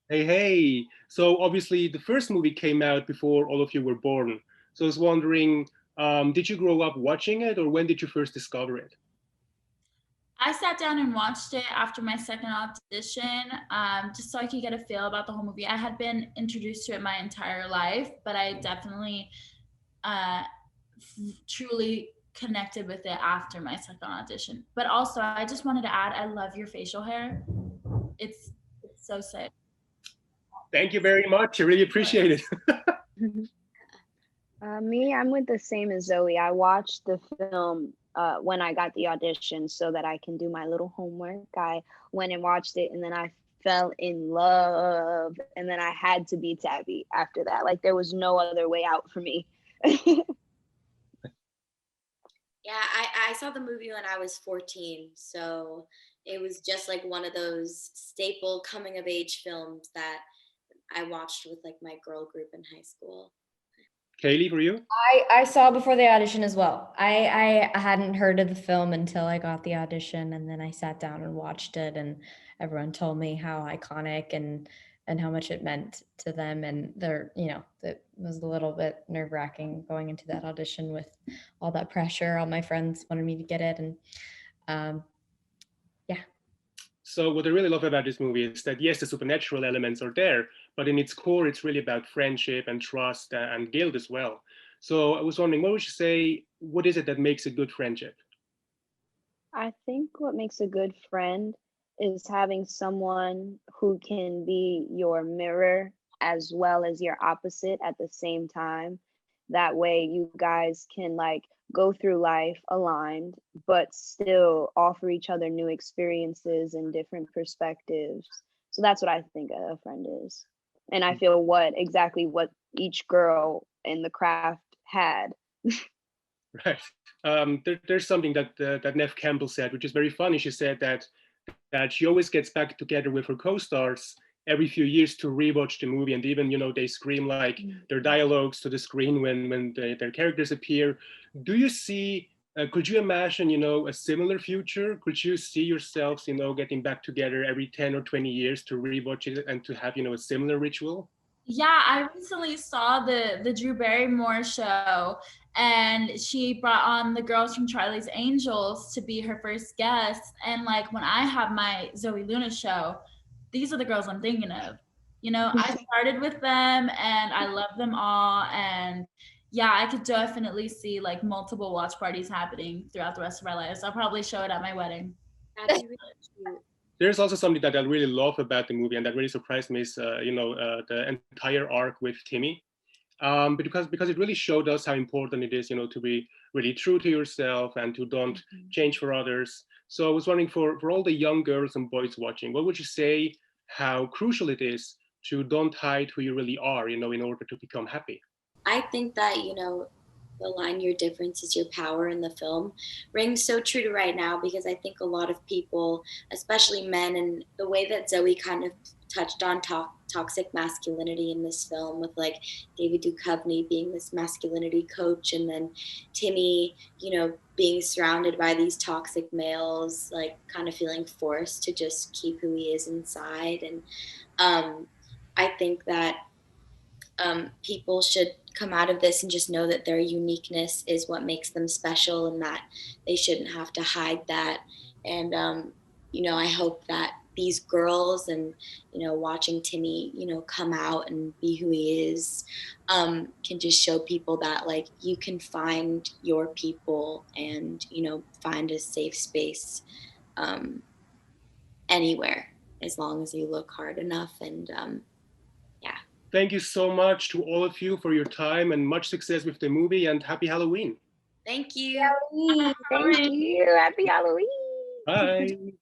Hey, hey. So obviously the first movie came out before all of you were born. So I was wondering, did you grow up watching it or when did you first discover it? I sat down and watched it after my second audition, just so I could get a feel about the whole movie. I had been introduced to it my entire life, but I definitely uh, truly connected with it after my second audition. But also, I just wanted to add, I love your facial hair. It's it's so sick. Thank you very much. I really Of appreciate it. course. Me, I'm with the same as Zoe. I watched the film when I got the audition so that I can do my little homework. I went and watched it, and then I fell in love, and then I had to be Tabby after that. Like there was no other way out for me. Yeah, I saw the movie when I was 14, so it was just like one of those staple coming of age films that I watched with like my girl group in high school. Kaylee, for you? I saw before the audition as well. I hadn't heard of the film until I got the audition, and then I sat down and watched it, and everyone told me how iconic and how much it meant to them. And they're, it was a little bit nerve-wracking going into that audition with all that pressure. All my friends wanted me to get it, and um, yeah. So what I really love about this movie is that yes, the supernatural elements are there, but in its core, it's really about friendship and trust and guilt as well. So I was wondering, what would you say, what is it that makes a good friendship? I think what makes a good friend is having someone who can be your mirror as well as your opposite at the same time. That way you guys can like go through life aligned, but still offer each other new experiences and different perspectives. So that's what I think a friend is. And I feel what each girl in the craft had. Right. There's something that Nev Campbell said, which is very funny. She said that she always gets back together with her co-stars every few years to rewatch the movie, and even they scream like their dialogues to the screen when their characters appear. Do you see? Could you imagine a similar future? Could you see yourselves getting back together every 10 or 20 years to rewatch it and to have a similar ritual? Yeah, I recently saw the Drew Barrymore show, and she brought on the girls from Charlie's Angels to be her first guests. And like when I have my Zoe Luna show, these are the girls I'm thinking of. I started with them and I love them all. And yeah, I could definitely see like multiple watch parties happening throughout the rest of our lives. I'll probably show it at my wedding. That'd be really cute. There's also something that I really love about the movie and that really surprised me is the entire arc with Timmy, because it really showed us how important it is to be really true to yourself and to don't change for others. So I was wondering, for all the young girls and boys watching, what would you say how crucial it is to don't hide who you really are, in order to become happy? I think that, the line "your difference is your power" in the film rings so true to right now, because I think a lot of people, especially men, and the way that Zoe kind of touched on toxic masculinity in this film, with like David Duchovny being this masculinity coach, and then Timmy, being surrounded by these toxic males, like kind of feeling forced to just keep who he is inside. And I think that people should come out of this and just know that their uniqueness is what makes them special, and that they shouldn't have to hide that. And I hope that these girls, and watching Timmy come out and be who he is, can just show people that like you can find your people, and find a safe space anywhere, as long as you look hard enough. And yeah. Thank you so much to all of you for your time and much success with the movie and happy Halloween. Thank you. Halloween. Thank you. Happy Halloween. Bye.